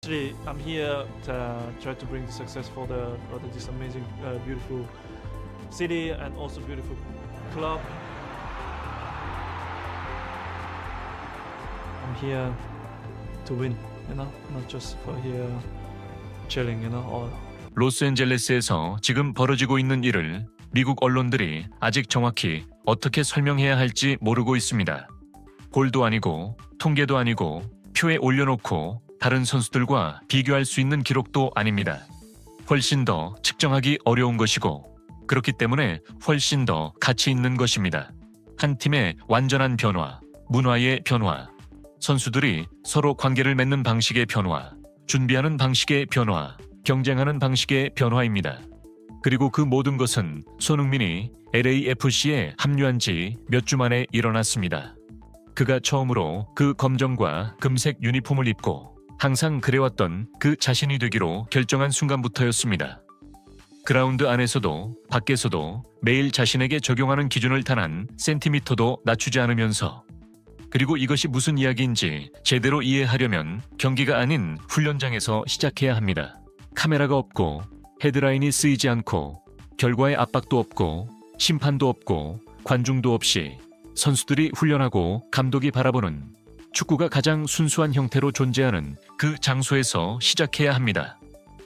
Actually, I'm here to try to bring the success for this amazing, beautiful city and also beautiful club. I'm here to win, not just for here chilling, or 로스앤젤레스에서 지금 벌어지고 있는 일을 미국 언론들이 아직 정확히 어떻게 설명해야 할지 모르고 있습니다. 골도 아니고 통계도 아니고 표에 올려놓고 다른 선수들과 비교할 수 있는 기록도 아닙니다. 훨씬 더 측정하기 어려운 것이고 그렇기 때문에 훨씬 더 가치 있는 것입니다. 한 팀의 완전한 변화, 문화의 변화, 선수들이 서로 관계를 맺는 방식의 변화, 준비하는 방식의 변화, 경쟁하는 방식의 변화입니다. 그리고 그 모든 것은 손흥민이 LAFC에 합류한 지 몇 주 만에 일어났습니다. 그가 처음으로 그 검정과 금색 유니폼을 입고 항상 그래왔던 그 자신이 되기로 결정한 순간부터였습니다. 그라운드 안에서도 밖에서도 매일 자신에게 적용하는 기준을 단 한 센티미터도 낮추지 않으면서, 그리고 이것이 무슨 이야기인지 제대로 이해하려면 경기가 아닌 훈련장에서 시작해야 합니다. 카메라가 없고 헤드라인이 쓰이지 않고 결과의 압박도 없고 심판도 없고 관중도 없이 선수들이 훈련하고 감독이 바라보는 축구가 가장 순수한 형태로 존재하는 그 장소에서 시작해야 합니다.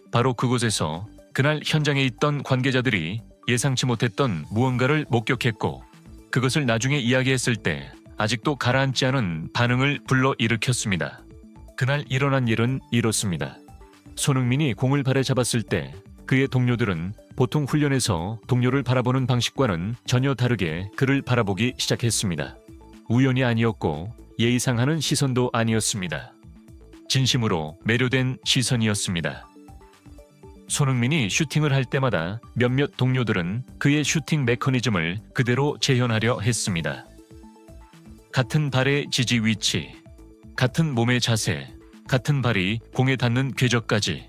바로 그곳에서 그날 현장에 있던 관계자들이 예상치 못했던 무언가를 목격했고 그것을 나중에 이야기했을 때 아직도 가라앉지 않은 반응을 불러일으켰습니다. 그날 일어난 일은 이렇습니다. 손흥민이 공을 발에 잡았을 때 그의 동료들은 보통 훈련에서 동료를 바라보는 방식과는 전혀 다르게 그를 바라보기 시작했습니다. 우연이 아니었고 예의상하는 시선도 아니었습니다. 진심으로 매료된 시선이었습니다. 손흥민이 슈팅을 할 때마다 몇몇 동료들은 그의 슈팅 메커니즘을 그대로 재현하려 했습니다. 같은 발의 지지 위치, 같은 몸의 자세, 같은 발이 공에 닿는 궤적까지,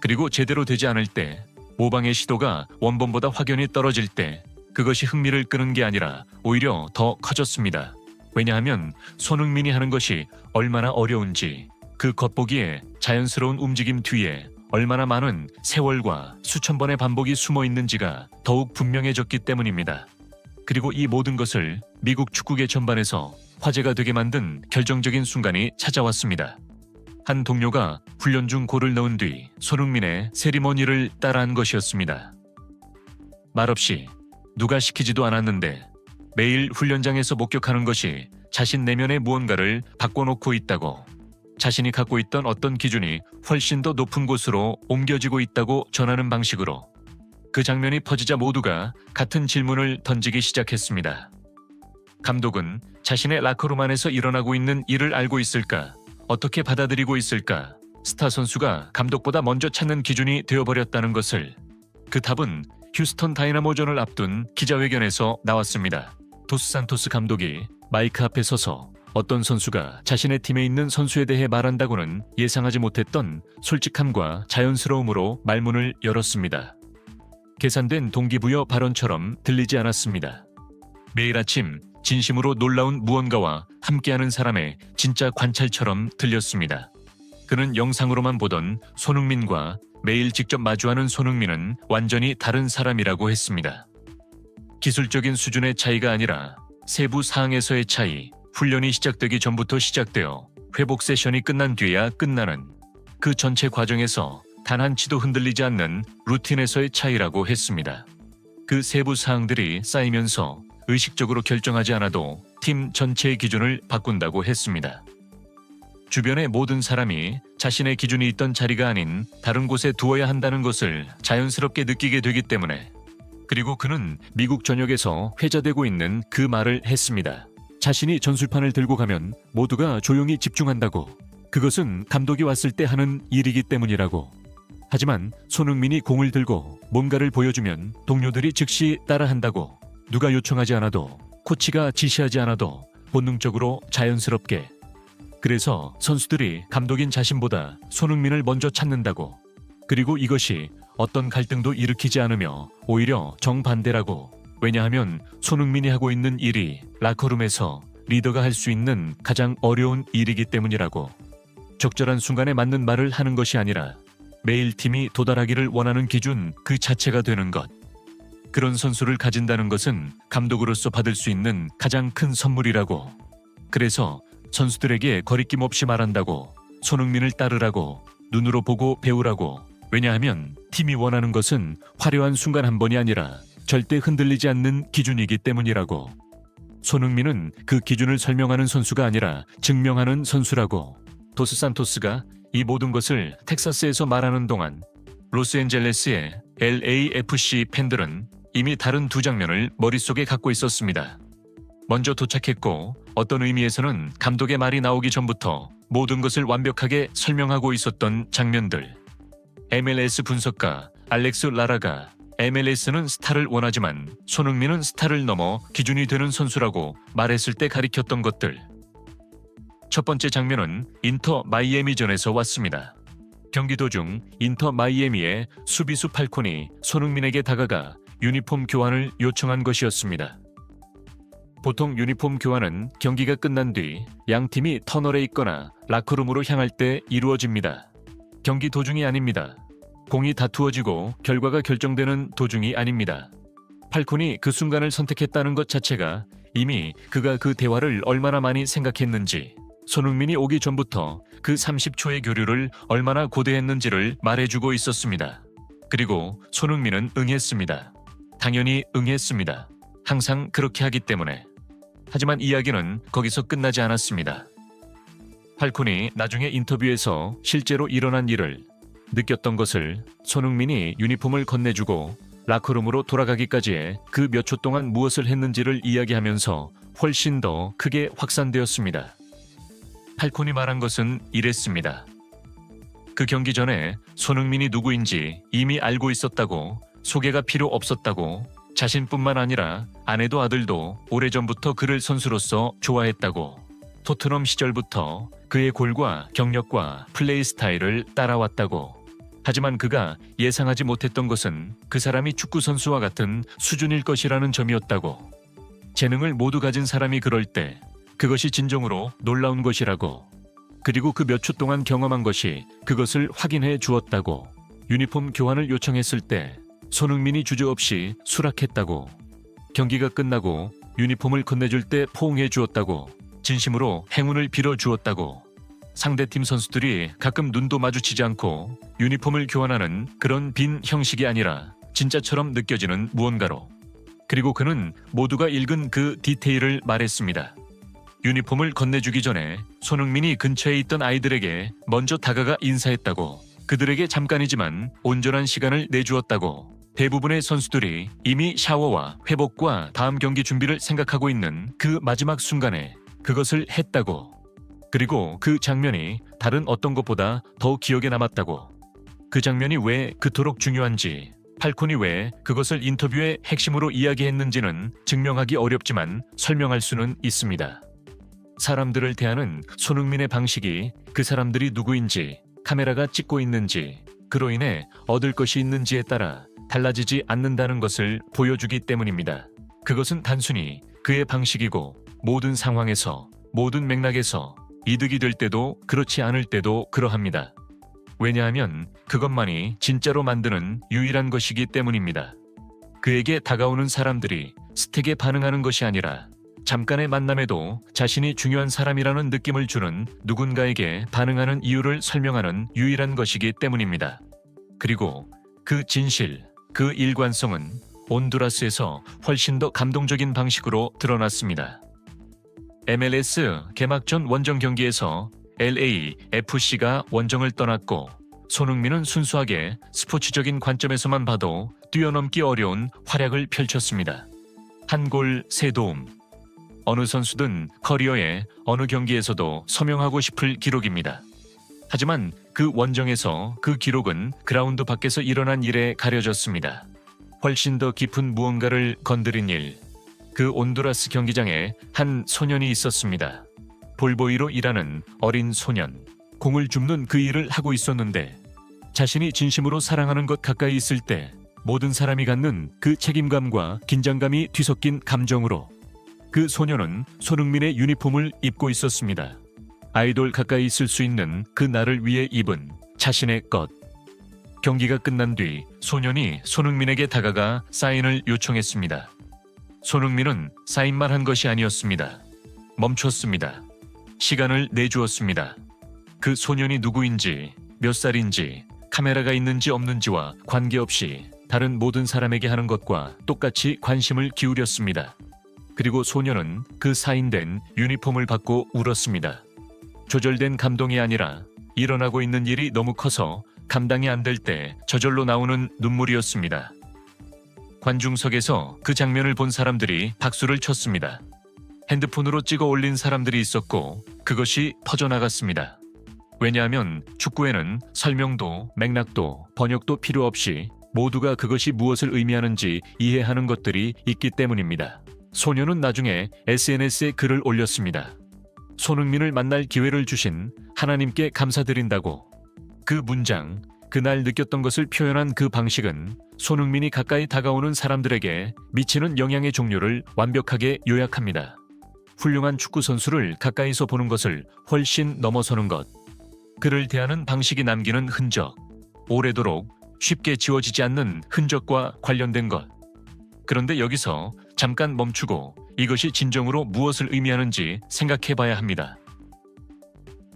그리고 제대로 되지 않을 때, 모방의 시도가 원본보다 확연히 떨어질 때 그것이 흥미를 끄는 게 아니라 오히려 더 커졌습니다. 왜냐하면 손흥민이 하는 것이 얼마나 어려운지, 그 겉보기에 자연스러운 움직임 뒤에 얼마나 많은 세월과 수천 번의 반복이 숨어 있는지가 더욱 분명해졌기 때문입니다. 그리고 이 모든 것을 미국 축구계 전반에서 화제가 되게 만든 결정적인 순간이 찾아왔습니다. 한 동료가 훈련 중 골을 넣은 뒤 손흥민의 세리머니를 따라한 것이었습니다. 말없이 누가 시키지도 않았는데 매일 훈련장에서 목격하는 것이 자신 내면의 무언가를 바꿔놓고 있다고, 자신이 갖고 있던 어떤 기준이 훨씬 더 높은 곳으로 옮겨지고 있다고 전하는 방식으로 그 장면이 퍼지자 모두가 같은 질문을 던지기 시작했습니다. 감독은 자신의 라커룸 안에서 일어나고 있는 일을 알고 있을까? 어떻게 받아들이고 있을까? 스타 선수가 감독보다 먼저 찾는 기준이 되어버렸다는 것을. 그 답은 휴스턴 다이나모전을 앞둔 기자회견에서 나왔습니다. 도스 산토스 감독이 마이크 앞에 서서 어떤 선수가 자신의 팀에 있는 선수에 대해 말한다고는 예상하지 못했던 솔직함과 자연스러움으로 말문을 열었습니다. 계산된 동기부여 발언처럼 들리지 않았습니다. 매일 아침 진심으로 놀라운 무언가와 함께하는 사람의 진짜 관찰처럼 들렸습니다. 그는 영상으로만 보던 손흥민과 매일 직접 마주하는 손흥민은 완전히 다른 사람이라고 했습니다. 기술적인 수준의 차이가 아니라 세부 사항에서의 차이, 훈련이 시작되기 전부터 시작되어 회복 세션이 끝난 뒤에야 끝나는 그 전체 과정에서 단 한치도 흔들리지 않는 루틴에서의 차이라고 했습니다. 그 세부 사항들이 쌓이면서 의식적으로 결정하지 않아도 팀 전체의 기준을 바꾼다고 했습니다. 주변의 모든 사람이 자신의 기준이 있던 자리가 아닌 다른 곳에 두어야 한다는 것을 자연스럽게 느끼게 되기 때문에, 그리고 그는 미국 전역에서 회자되고 있는 그 말을 했습니다. 자신이 전술판을 들고 가면 모두가 조용히 집중한다고. 그것은 감독이 왔을 때 하는 일이기 때문이라고. 하지만 손흥민이 공을 들고 뭔가를 보여주면 동료들이 즉시 따라한다고. 누가 요청하지 않아도, 코치가 지시하지 않아도 본능적으로 자연스럽게. 그래서 선수들이 감독인 자신보다 손흥민을 먼저 찾는다고. 그리고 이것이 어떤 갈등도 일으키지 않으며 오히려 정반대라고. 왜냐하면 손흥민이 하고 있는 일이 라커룸에서 리더가 할 수 있는 가장 어려운 일이기 때문이라고. 적절한 순간에 맞는 말을 하는 것이 아니라 매일 팀이 도달하기를 원하는 기준 그 자체가 되는 것. 그런 선수를 가진다는 것은 감독으로서 받을 수 있는 가장 큰 선물이라고. 그래서 선수들에게 거리낌 없이 말한다고, 손흥민을 따르라고, 눈으로 보고 배우라고. 왜냐하면 팀이 원하는 것은 화려한 순간 한 번이 아니라 절대 흔들리지 않는 기준이기 때문이라고. 손흥민은 그 기준을 설명하는 선수가 아니라 증명하는 선수라고. 도스 산토스가 이 모든 것을 텍사스에서 말하는 동안 로스앤젤레스의 LAFC 팬들은 이미 다른 두 장면을 머릿속에 갖고 있었습니다. 먼저 도착했고 어떤 의미에서는 감독의 말이 나오기 전부터 모든 것을 완벽하게 설명하고 있었던 장면들. MLS 분석가 알렉스 라라가 MLS는 스타를 원하지만 손흥민은 스타를 넘어 기준이 되는 선수라고 말했을 때 가리켰던 것들. 첫 번째 장면은 인터 마이애미전에서 왔습니다. 경기 도중 인터 마이애미의 수비수 팔콘이 손흥민에게 다가가 유니폼 교환을 요청한 것이었습니다. 보통 유니폼 교환은 경기가 끝난 뒤 양 팀이 터널에 있거나 라커룸으로 향할 때 이루어집니다. 경기 도중이 아닙니다. 공이 다투어지고 결과가 결정되는 도중이 아닙니다. 팔콘이 그 순간을 선택했다는 것 자체가 이미 그가 그 대화를 얼마나 많이 생각했는지, 손흥민이 오기 전부터 그 30초의 교류를 얼마나 고대했는지를 말해주고 있었습니다. 그리고 손흥민은 응했습니다. 당연히 응했습니다. 항상 그렇게 하기 때문에. 하지만 이야기는 거기서 끝나지 않았습니다. 팔콘이 나중에 인터뷰에서 실제로 일어난 일을, 느꼈던 것을, 손흥민이 유니폼을 건네주고 라커룸으로 돌아가기까지의 그 몇 초 동안 무엇을 했는지를 이야기하면서 훨씬 더 크게 확산되었습니다. 팔콘이 말한 것은 이랬습니다. 그 경기 전에 손흥민이 누구인지 이미 알고 있었다고, 소개가 필요 없었다고, 자신뿐만 아니라 아내도 아들도 오래전부터 그를 선수로서 좋아했다고, 토트넘 시절부터 그의 골과 경력과 플레이 스타일을 따라왔다고. 하지만 그가 예상하지 못했던 것은 그 사람이 축구 선수와 같은 수준일 것이라는 점이었다고. 재능을 모두 가진 사람이 그럴 때 그것이 진정으로 놀라운 것이라고. 그리고 그 몇 초 동안 경험한 것이 그것을 확인해 주었다고. 유니폼 교환을 요청했을 때 손흥민이 주저없이 수락했다고. 경기가 끝나고 유니폼을 건네줄 때 포옹해 주었다고. 진심으로 행운을 빌어 주었다고. 상대팀 선수들이 가끔 눈도 마주치지 않고 유니폼을 교환하는 그런 빈 형식이 아니라 진짜처럼 느껴지는 무언가로. 그리고 그는 모두가 읽은 그 디테일을 말했습니다. 유니폼을 건네주기 전에 손흥민이 근처에 있던 아이들에게 먼저 다가가 인사했다고. 그들에게 잠깐이지만 온전한 시간을 내주었다고. 대부분의 선수들이 이미 샤워와 회복과 다음 경기 준비를 생각하고 있는 그 마지막 순간에 그것을 했다고. 그리고 그 장면이 다른 어떤 것보다 더 기억에 남았다고. 그 장면이 왜 그토록 중요한지, 팔콘이 왜 그것을 인터뷰의 핵심으로 이야기했는지는 증명하기 어렵지만 설명할 수는 있습니다. 사람들을 대하는 손흥민의 방식이 그 사람들이 누구인지, 카메라가 찍고 있는지, 그로 인해 얻을 것이 있는지에 따라 달라지지 않는다는 것을 보여주기 때문입니다. 그것은 단순히 그의 방식이고 모든 상황에서, 모든 맥락에서 이득이 될 때도 그렇지 않을 때도 그러합니다. 왜냐하면 그것만이 진짜로 만드는 유일한 것이기 때문입니다. 그에게 다가오는 사람들이 스택에 반응하는 것이 아니라 잠깐의 만남에도 자신이 중요한 사람이라는 느낌을 주는 누군가에게 반응하는 이유를 설명하는 유일한 것이기 때문입니다. 그리고 그 진실, 그 일관성은 온두라스에서 훨씬 더 감동적인 방식으로 드러났습니다. MLS 개막전 원정 경기에서 LAFC가 원정을 떠났고 손흥민은 순수하게 스포츠적인 관점에서만 봐도 뛰어넘기 어려운 활약을 펼쳤습니다. 한 골, 3도움. 어느 선수든 커리어의 어느 경기에서도 서명하고 싶을 기록입니다. 하지만 그 원정에서 그 기록은 그라운드 밖에서 일어난 일에 가려졌습니다. 훨씬 더 깊은 무언가를 건드린 일. 그 온두라스 경기장에 한 소년이 있었습니다. 볼보이로 일하는 어린 소년. 공을 줍는 그 일을 하고 있었는데 자신이 진심으로 사랑하는 것 가까이 있을 때 모든 사람이 갖는 그 책임감과 긴장감이 뒤섞인 감정으로 그 소년은 손흥민의 유니폼을 입고 있었습니다. 아이돌 가까이 있을 수 있는 그 날을 위해 입은 자신의 것. 경기가 끝난 뒤 소년이 손흥민에게 다가가 사인을 요청했습니다. 손흥민은 사인만 한 것이 아니었습니다. 멈췄습니다. 시간을 내주었습니다. 그 소년이 누구인지, 몇 살인지, 카메라가 있는지 없는지와 관계없이 다른 모든 사람에게 하는 것과 똑같이 관심을 기울였습니다. 그리고 소년은 그 사인된 유니폼을 받고 울었습니다. 조절된 감동이 아니라 일어나고 있는 일이 너무 커서 감당이 안 될 때 저절로 나오는 눈물이었습니다. 관중석에서 그 장면을 본 사람들이 박수를 쳤습니다. 핸드폰으로 찍어 올린 사람들이 있었고 그것이 퍼져나갔습니다. 왜냐하면 축구에는 설명도 맥락도 번역도 필요 없이 모두가 그것이 무엇을 의미하는지 이해하는 것들이 있기 때문입니다. 소녀는 나중에 SNS에 글을 올렸습니다. 손흥민을 만날 기회를 주신 하나님께 감사드린다고. 그 문장, 그날 느꼈던 것을 표현한 그 방식은 손흥민이 가까이 다가오는 사람들에게 미치는 영향의 종류를 완벽하게 요약합니다. 훌륭한 축구 선수를 가까이서 보는 것을 훨씬 넘어서는 것. 그를 대하는 방식이 남기는 흔적. 오래도록 쉽게 지워지지 않는 흔적과 관련된 것. 그런데 여기서 잠깐 멈추고 이것이 진정으로 무엇을 의미하는지 생각해 봐야 합니다.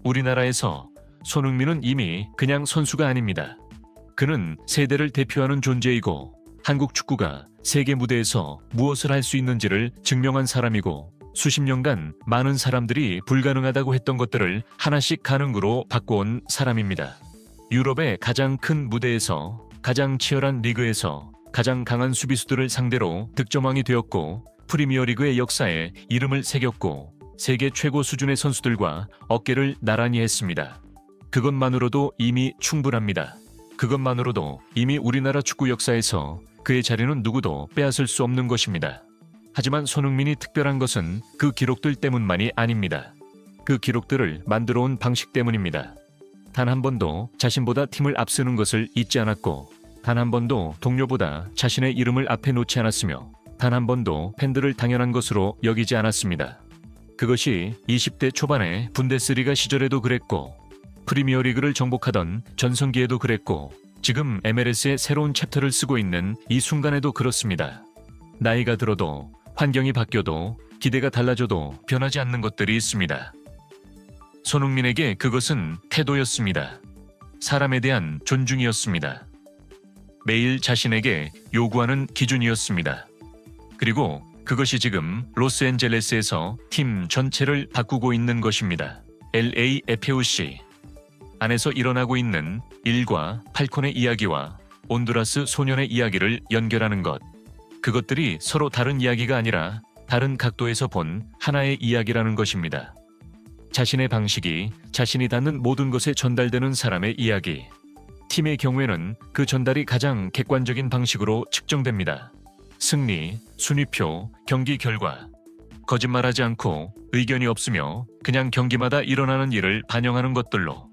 우리나라에서 손흥민은 이미 그냥 선수가 아닙니다. 그는 세대를 대표하는 존재이고 한국 축구가 세계 무대에서 무엇을 할 수 있는지를 증명한 사람이고 수십 년간 많은 사람들이 불가능하다고 했던 것들을 하나씩 가능으로 바꿔온 사람입니다. 유럽의 가장 큰 무대에서 가장 치열한 리그에서 가장 강한 수비수들을 상대로 득점왕이 되었고 프리미어리그의 역사에 이름을 새겼고 세계 최고 수준의 선수들과 어깨를 나란히 했습니다. 그것만으로도 이미 충분합니다. 그것만으로도 이미 우리나라 축구 역사에서 그의 자리는 누구도 빼앗을 수 없는 것입니다. 하지만 손흥민이 특별한 것은 그 기록들 때문만이 아닙니다. 그 기록들을 만들어 온 방식 때문입니다. 단 한 번도 자신보다 팀을 앞세우는 것을 잊지 않았고 단 한 번도 동료보다 자신의 이름을 앞에 놓지 않았으며 단 한 번도 팬들을 당연한 것으로 여기지 않았습니다. 그것이 20대 초반의 분데스리가 시절에도 그랬고 프리미어리그를 정복하던 전성기에도 그랬고 지금 MLS의 새로운 챕터를 쓰고 있는 이 순간에도 그렇습니다. 나이가 들어도 환경이 바뀌어도 기대가 달라져도 변하지 않는 것들이 있습니다. 손흥민에게 그것은 태도였습니다. 사람에 대한 존중이었습니다. 매일 자신에게 요구하는 기준이었습니다. 그리고 그것이 지금 로스앤젤레스에서 팀 전체를 바꾸고 있는 것입니다. LAFC 안에서 일어나고 있는 일과 팔콘의 이야기와 온두라스 소년의 이야기를 연결하는 것. 그것들이 서로 다른 이야기가 아니라 다른 각도에서 본 하나의 이야기라는 것입니다. 자신의 방식이 자신이 닿는 모든 것에 전달되는 사람의 이야기. 팀의 경우에는 그 전달이 가장 객관적인 방식으로 측정됩니다. 승리, 순위표, 경기 결과. 거짓말하지 않고 의견이 없으며 그냥 경기마다 일어나는 일을 반영하는 것들로.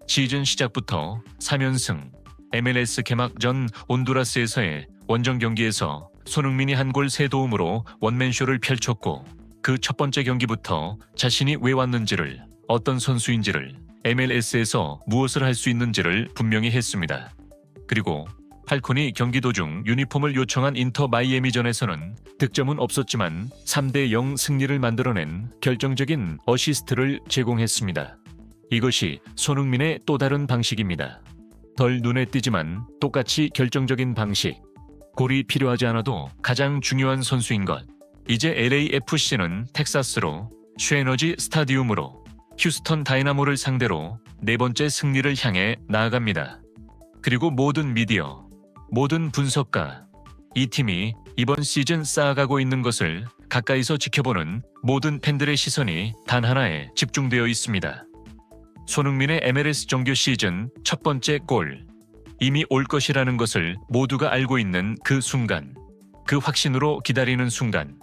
시즌 시작부터 3연승, MLS 개막 전 온두라스에서의 원정 경기에서 손흥민이 한 골 3도움으로 원맨쇼를 펼쳤고 그 첫 번째 경기부터 자신이 왜 왔는지를, 어떤 선수인지를, MLS에서 무엇을 할 수 있는지를 분명히 했습니다. 그리고 팔콘이 경기 도중 유니폼을 요청한 인터 마이애미전에서는 득점은 없었지만 3대0 승리를 만들어낸 결정적인 어시스트를 제공했습니다. 이것이 손흥민의 또 다른 방식입니다. 덜 눈에 띄지만 똑같이 결정적인 방식. 골이 필요하지 않아도 가장 중요한 선수인 것. 이제 LAFC는 텍사스로 슈에너지 스타디움으로 휴스턴 다이나모를 상대로 4번째 승리를 향해 나아갑니다. 그리고 모든 미디어, 모든 분석가, 이 팀이 이번 시즌 쌓아가고 있는 것을 가까이서 지켜보는 모든 팬들의 시선이 단 하나에 집중되어 있습니다. 손흥민의 MLS 정규 시즌 첫 번째 골. 이미 올 것이라는 것을 모두가 알고 있는 그 순간. 그 확신으로 기다리는 순간.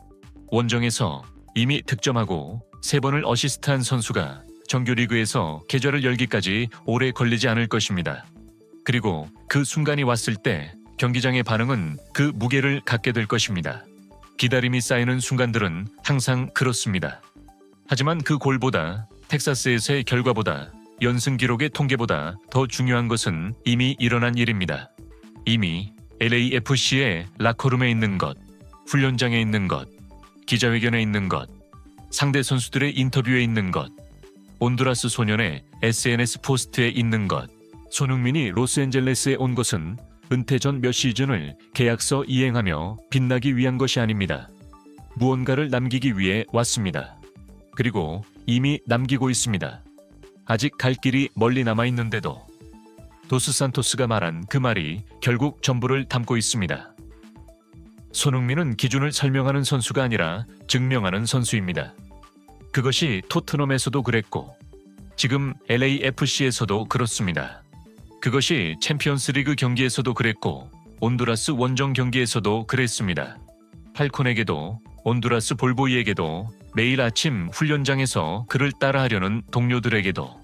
원정에서 이미 득점하고 3번을 어시스트한 선수가 정규리그에서 계좌를 열기까지 오래 걸리지 않을 것입니다. 그리고 그 순간이 왔을 때 경기장의 반응은 그 무게를 갖게 될 것입니다. 기다림이 쌓이는 순간들은 항상 그렇습니다. 하지만 그 골보다 텍사스에서의 결과보다 연승 기록의 통계보다 더 중요한 것은 이미 일어난 일입니다. 이미 LAFC의 라커룸에 있는 것, 훈련장에 있는 것, 기자회견에 있는 것, 상대 선수들의 인터뷰에 있는 것, 온두라스 소년의 SNS 포스트에 있는 것, 손흥민이 로스앤젤레스에 온 것은 은퇴 전 몇 시즌을 계약서 이행하며 빛나기 위한 것이 아닙니다. 무언가를 남기기 위해 왔습니다. 그리고 이미 남기고 있습니다. 아직 갈 길이 멀리 남아 있는데도 도스 산토스가 말한 그 말이 결국 전부를 담고 있습니다. 손흥민은 기준을 설명하는 선수가 아니라 증명하는 선수입니다. 그것이 토트넘에서도 그랬고 지금 LAFC에서도 그렇습니다. 그것이 챔피언스리그 경기에서도 그랬고 온두라스 원정 경기에서도 그랬습니다. 팔콘에게도 온두라스 볼보이에게도 매일 아침 훈련장에서 그를 따라하려는 동료들에게도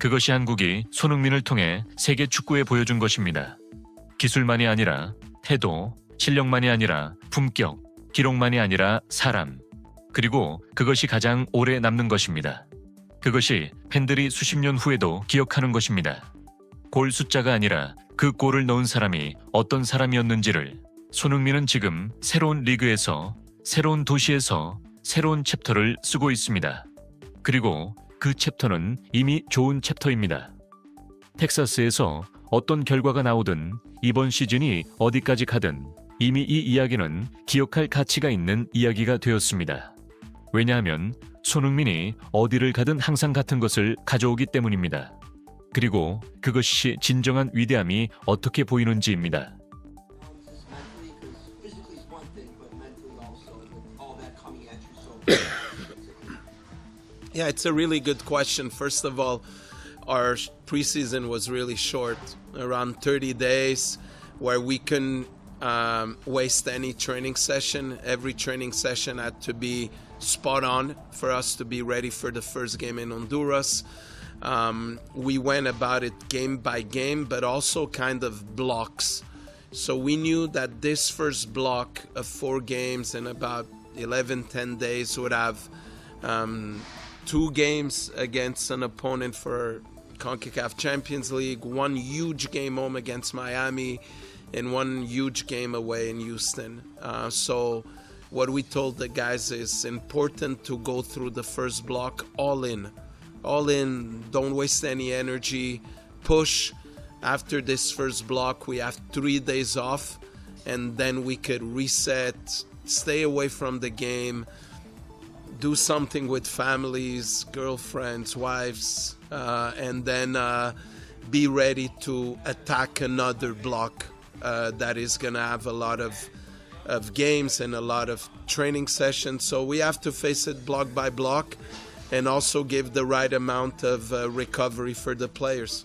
그것이 한국이 손흥민을 통해 세계 축구에 보여준 것입니다. 기술만이 아니라 태도, 실력만이 아니라 품격, 기록만이 아니라 사람, 그리고 그것이 가장 오래 남는 것입니다. 그것이 팬들이 수십 년 후에도 기억하는 것입니다. 골 숫자가 아니라 그 골을 넣은 사람이 어떤 사람이었는지를 손흥민은 지금 새로운 리그에서, 새로운 도시에서 새로운 챕터를 쓰고 있습니다. 그리고 그 챕터는 이미 좋은 챕터입니다. 텍사스에서 어떤 결과가 나오든 이번 시즌이 어디까지 가든 이미 이 이야기는 기억할 가치가 있는 이야기가 되었습니다. 왜냐하면 손흥민이 어디를 가든 항상 같은 것을 가져오기 때문입니다. 그리고 그것이 진정한 위대함이 어떻게 보이는지입니다. Yeah, it's a really good question. First of all, our preseason was really short, around 30 days, where we couldn't waste any training session. Every training session had to be spot on for us to be ready for the first game in Honduras. We went about it game by game, but also kind of blocks. So we knew that this first block of 4 games in about 10 days would have 2 games against an opponent for CONCACAF Champions League, 1 huge game home against Miami, and 1 huge game away in Houston. So what we told the guys is important to go through the first block all in, don't waste any energy, push. After this first block, we have 3 days off, and then we could reset, stay away from the game, do something with families, girlfriends, wives, and then be ready to attack another block that is going to have a lot of games and a lot of training sessions. So we have to face it block by block and also give the right amount of recovery for the players.